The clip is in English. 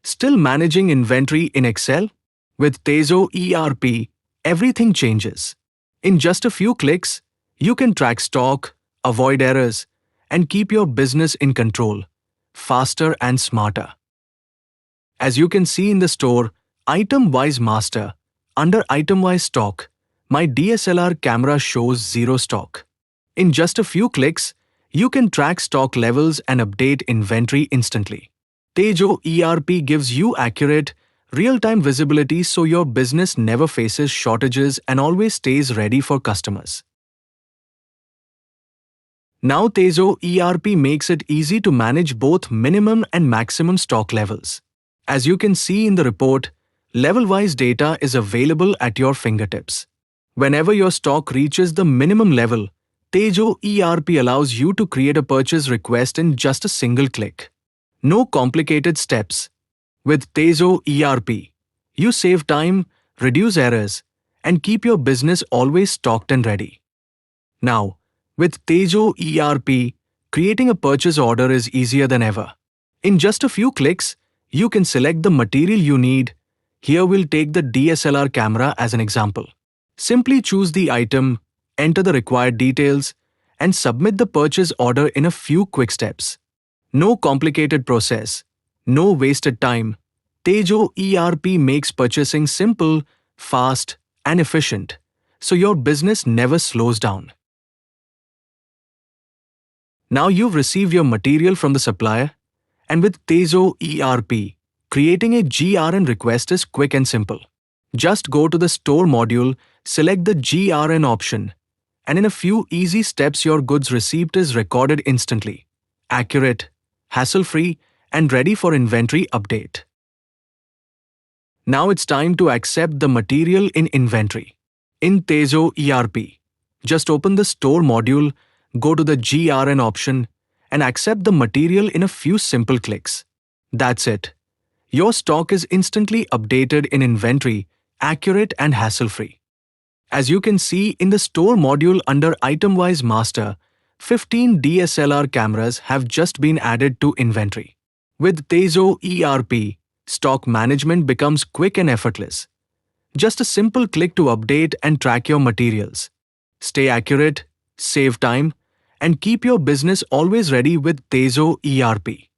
Still managing inventory in Excel? With Tejo ERP, everything changes. In just a few clicks, you can track stock, avoid errors, and keep your business in control, faster and smarter. As you can see in the store, Item-wise Master, under Item-wise Stock, my DSLR camera shows zero stock. In just a few clicks, you can track stock levels and update inventory instantly. Tejo ERP gives you accurate, real-time visibility so your business never faces shortages and always stays ready for customers. Now Tejo ERP makes it easy to manage both minimum and maximum stock levels. As you can see in the report, level-wise data is available at your fingertips. Whenever your stock reaches the minimum level, Tejo ERP allows you to create a purchase request in just a single click. No complicated steps. With Tejo ERP, you save time, reduce errors, and keep your business always stocked and ready. Now, with Tejo ERP, creating a purchase order is easier than ever. In just a few clicks, you can select the material you need. Here we'll take the DSLR camera as an example. Simply choose the item, enter the required details, and submit the purchase order in a few quick steps. No complicated process, no wasted time. Tejo ERP makes purchasing simple, fast, and efficient, so your business never slows down. Now you've received your material from the supplier, and with Tejo ERP, creating a GRN request is quick and simple. Just go to the store module, select the GRN option, and in a few easy steps your goods receipt is recorded instantly, accurate, hassle-free, and ready for inventory update. Now it's time to accept the material in inventory. In Tejo ERP, just open the store module, go to the GRN option, and accept the material in a few simple clicks. That's it. Your stock is instantly updated in inventory, accurate and hassle-free. As you can see in the store module under Item-wise Master, 15 DSLR cameras have just been added to inventory. With Tejo ERP, stock management becomes quick and effortless. Just a simple click to update and track your materials. Stay accurate, save time, and keep your business always ready with Tejo ERP.